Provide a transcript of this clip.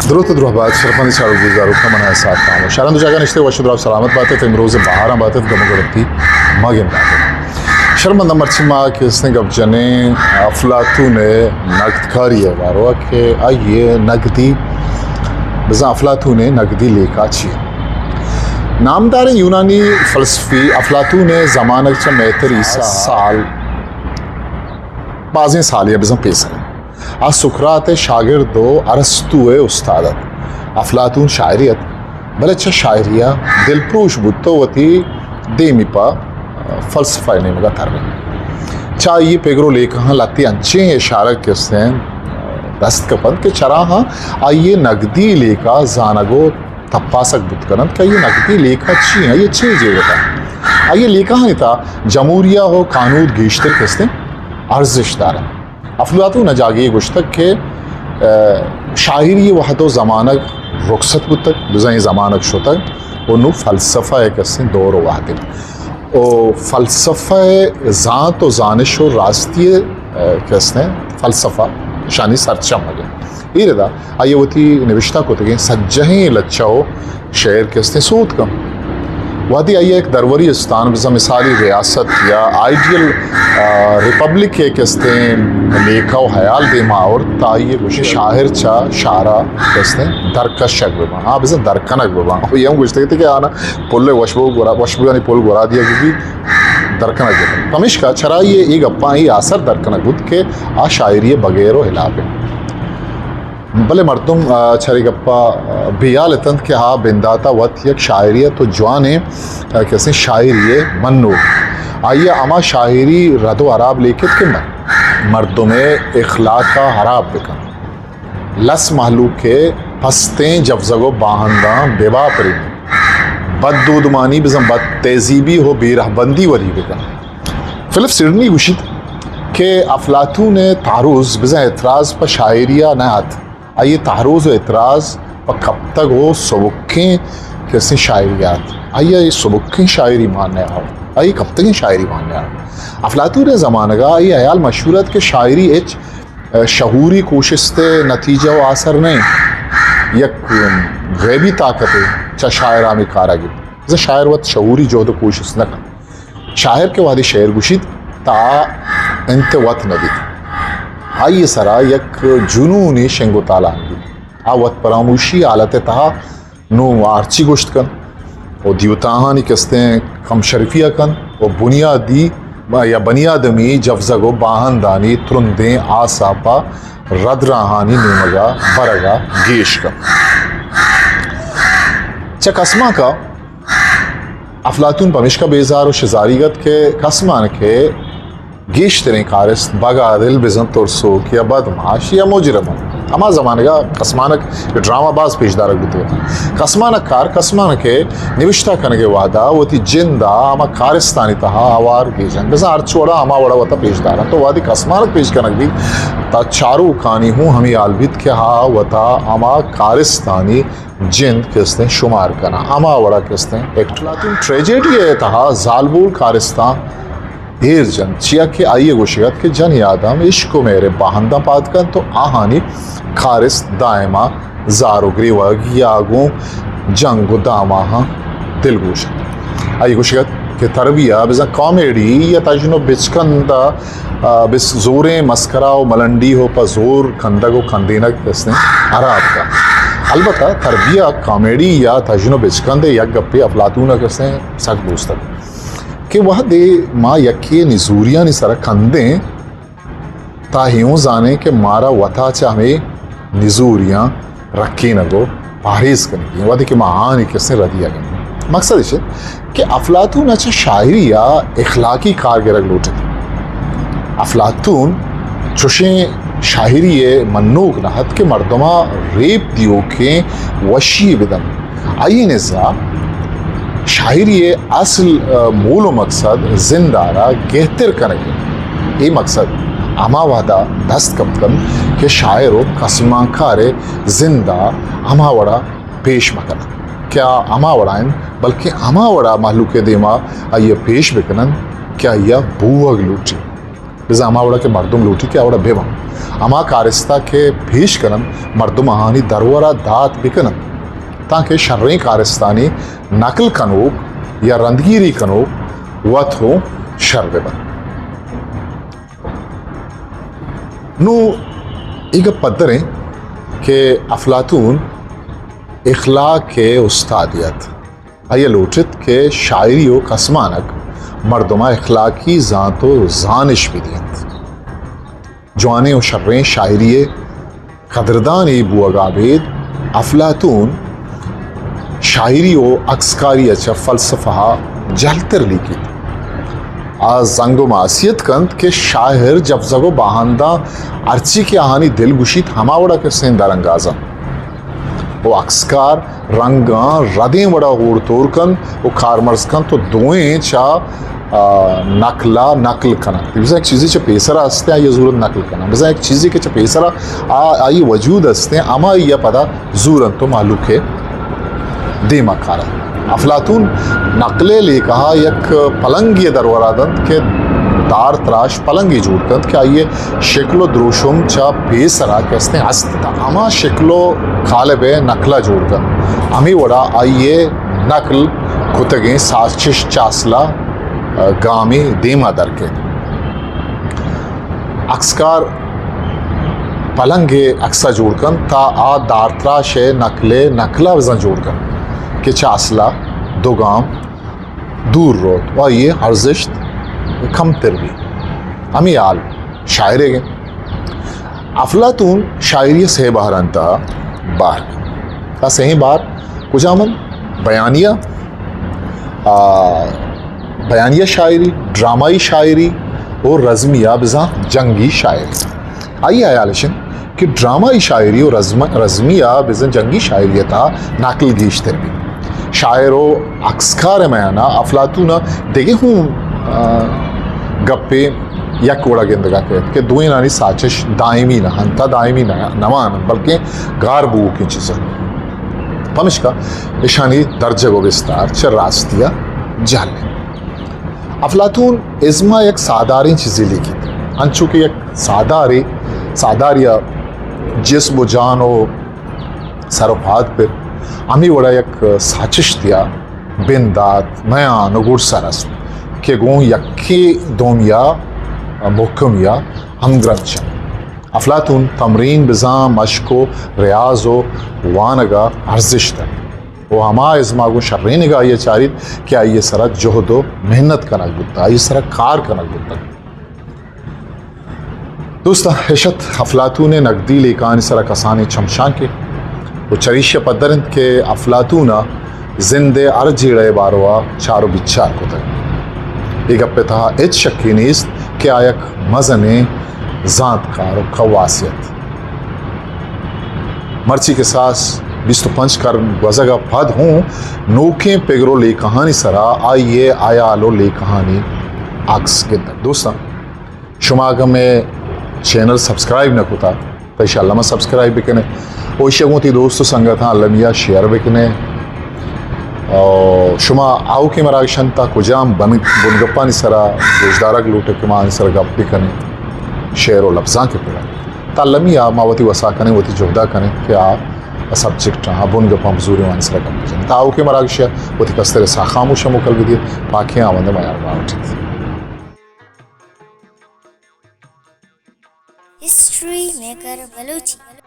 درود درود شرفانی سال گزارو که من ساعت کامو شرم دو جگه نشته واشد راب سلامت باتت امروز بهار باتت گمگرتی ماگن باتت شرم نمبر چما که اسنگ ابجنه افلاطون نقدکاریه وارو که آیه نقدی بزن افلاطون نقدی لیکا چیه نامدار یونانی فلسفی افلاطون زمانه چه مهتر عیسی سال بعضی سالیه بزن پیسه از سقراط شاگرد و ارسطو استادت افلاطون شاعریت بله چه شاعریه دلپروش بود تو وتی دیمی پا فلسفه نمیگه ترمی چایی پیگرو لیکن لاتی انچه اشاره کسته دست کپند که چرا ها آیه نقدی لیکا زانگو تپاسک بود کنند که یہ نقدی لیکا چی ہے یہ چه جیوتا آیه لیکا نیتا جمهوریه و قانون گیشتر کسته ارزش دارن افلاطون جاگی گشتک کہ شاعری وحد و زمانک رخصت بودتک بزنی زمانک شدتک و نو فلسفہ ایک اسن دور و وحدی و فلسفہ ذات و زانش و راستی کسنے فلسفہ شانی سرچم مگے یہ ردا آئیے وتی نوشتہ کو تکیں سجہیں لچاو شعر کسنے سود کم وادی آئیے ایک دروری استان بزا مثالی ریاست یا آئیڈیل ریپبلک کے کستے لیکھا و حیال دیما اور تائیے گوشے شاہر چا شارع کستے درکشک ببا ہاں بزا درکنک ببا یہ ہم گوشتے تھے کہ آنا پلے وشبو یعنی پل گورا دیا گی درکنک ببا کمشکا چھرا یہ ایک اپا ہی آثر درکنک بود کہ آ شاعری بغیر و حلابے بلے مردم چھری گپا بیال اتند کہ ہاں بنداتا وقت یک شاعریت و جوانے کیسے شاعری منو آئیے اما شاعری رد و عراب لیکت کہ مردم اخلاق کا حراب بکن لس محلوق کے پستیں جفزگو باہنداں بیوا پری بد دودمانی بزن بد تیزیبی ہو بیرہ بندی وری بکن فلپ سیڈنی گوشید کہ افلاطون تعرض بزن اعتراض پر شاعریہ نہات آئیے تعرض و اعتراض پر کب تک ہو سبکیں کیسے شاعریات آئیے یہ سبکیں شاعری ماننے آؤ آئیے کب تک شاعری ماننے آؤ افلاطون زمانہ گا آئیے عیال مشہورت کہ شاعری ایچ شعوری کوششتے نتیجہ و آثر نہیں یک غیبی طاقت ہے چا شاعر آمی کارا گی جیسے شاعر وقت شعوری جہد و کوشش نہ کر شاعر کے وادی شعر گوشید تا انت وقت نہ دیتا آئیے سرا یک جنونی شنگو تالا دی آوت پراموشی آلت تہا نو آرچی گوشت کن و دیوتاہانی کستے کم شرفیہ کن و بنیادی یا بنیادمی جفزگو باہندانی ترندیں آساپا رد راہانی نیمگا برگا گیش کن چک اسما کا افلاطون پمشکا بیزار و شزاریگت کے قسمان کے گیش ترین کارست باگا دل بزن ترسو کیا بدمعاش یا مجرم اما زمانے کا قسمانک ڈرامہ باز پیش دارک بتے قسمانک کار قسمانک نوشتہ کنگے وعدہ وہ تی جندہ اما کارستانی تہا آوار گیجن بزن ارچوڑا اما وڑا وطا پیش دارا تو وادی قسمانک پیش کنگ بھی تا چارو کانی ہوں ہمیں آلبیت کہ ہا وطا اما کارستانی جند کستے شمار کنا اما وڑا کستے افلاطون ٹریجیڈی ہے تہا زالبول کارستان دیر جن چیا کہ آئیے گوشیت کہ جن یادم عشق و میرے باہندہ پاد کن تو آہانی کارس دائما زارو گریوگ یاگوں جنگ و داماہاں دل گوشت آئیے گوشیت کہ تربیہ بزن کامیڈی یا تجنو بچکندہ بس زوریں مسکرہ و ملنڈی ہو پا زور کندگ و کندینک کسنے عراب کا البتہ تربیہ کامیڈی یا تجنو بچکندے یک گپے افلاطونہ کسنے سک بوستک کہ وہ دے ماں یکی نزوریاں نی سرا کندیں تاہیوں زانے کہ مارا وطا چاہمیں نزوریاں رکھی نگو پاریز کرنے گی وہ دے کہ ماں آنی کس نے ردیا گئی مقصد ہے کہ افلاطون اچھا شاعری یا اخلاقی کارگرگ لوٹے تھے افلاطون چوشیں شاعری منوک نہت کے مردمہ ریپ دیو کے وشی بدن آئی نظام شاعری اصل مول و مقصد زندارہ گہتر کرنے یہ مقصد اما وعدہ دست کم کن کہ شاعر و قسمان کارے زندہ اما وڑا پیش مکن کیا اما وڑائن بلکہ اما وڑا محلوق دیما آئیے پیش بکنن کیا یہ بوگ لوٹی بزا اما وڑا کے مردم لوٹی کے اوڑا بیوان اما کارستہ کے بھیش کنن مردم آہانی درورا دات بکنن تاکہ شرعی کارستانی نقل کنوک یا رندگیری کنوک وط ہو شر ببن نو ایک پدریں کہ افلاطون اخلاق کے استادیت آئیے لوٹت کہ شاعری و قسمانک مردمہ اخلاقی ذات و زانش بھی دیت جوانے و شریں شاعری قدردان بو اگابید افلاطون شاعری و عکسکاری اچھا فلسفہ جلتر لیکیت آز زنگ و معصیت کند کہ شاعر جب زگو باہندہ ارچی کی آہانی دل گشید ہما وڑا کے سین درنگازا وہ عکسکار رنگاں ردیں وڑا غور تور کن وہ کارمرز کن تو دوئیں چا نقل کنا بزا ایک چیزی چا پیسرا ہستے آئی ضرورت نقل کنا بزا ایک چیزی کے چا پیسرا آئی وجود ہستے اما یہ پدا زورن تو معلوم ہے دیما کارا افلاطون نقلے لے کہا یک پلنگی درورادند کہ دار تراش پلنگی جوڑ کند کہ آئیے شکل و دروشم چا پیسرا کہستے ہیں ہستا اما شکل و خالب نقلہ جوڑ کند امی وڑا آئیے نقل کتگیں ساچش چاسلا گامی دیما در کے عکسکار پلنگے عکسہ جوڑ کن تا آ دارترا شے نقلہ وزن جوڑ کن کہ چاسلا دو گام دور روت و یہ ارزشت کم تر بھی امی آل شاعرے گئے افلاطون شاعری سے باہر انتا باہر تا صحیح بار کچھ آمن بیانیہ شاعری ڈرامائی شاعری اور رزمیہ بزا جنگی شاعری آئیے آیالشن کہ ڈرامائی شاعری اور رزمیہ بزا جنگی شاعریتا ناقل گیشتر بھی شاعر و عکسکار میانا افلاطون دیکھے ہوں گپے یک وڑا گندگا کہت کہ دوئیں نانی ساچش دائمی نہ ہنتا دائمی نہ مان بلکہ گار بو کی چیزیں پمش کا اشانی درجہ و بستار چر راستیا جالے افلاطون ازما یک ساداری چیزی لکھی تھی انچو کہ یک ساداریا جسم و جان و سر و پاد پر امی وڑا یک ساچش دیا بندات میان و گر سرس کہ گون یکی دومیا محکمیا ہمگرنچا افلاطون تمرین بزام مشق و ریاض و وانگا ارزش ہے وہ ہما ازماغو شرعی نگاہ یہ چارید کہ آئیے سرا جہد و محنت کنک بودتا آئیے سرا کار کنک بودتا دوستا حشت افلاطون نقدی لیکانی سرا کسانی چمشان کے وہ چریش پدرند کے افلاطون زندے ارجیڑے باروا چارو بچار کو تک ایک اپنے تہا ایچ شکی نیست کہ آیک مزن ذات کار و خواسیت مرچی کے ساس 25 کر وزگا پد ہوں نوکیں پیگرو لے کہانی سرا آئیے آیالو لے کہانی عکس کے در دوستا شما اگر میں چینل سبسکرائب نہ کتا تو انشاءاللہ میں سبسکرائب بکنے اوشی اگوں دوستو سنگتا لمیا شیئر بکنے اور شما آو کے مراگشن تا کجام بنگپانی سرا گوشدارک لوٹے کے ماں سرا گپ بکنے شعر و لفظاں کے پڑا تا لمیا ماوتی وسا کنے وتی جہدہ کنے کہ آ سبجیکٹ ہاں بن گپا مزوری وان سرا گپ بجنے تا آو کے مراگشیا وتی کستر سا خاموش مکل بھی دیئے پاکیں آوندے مایار باوٹی History Maker Baluchi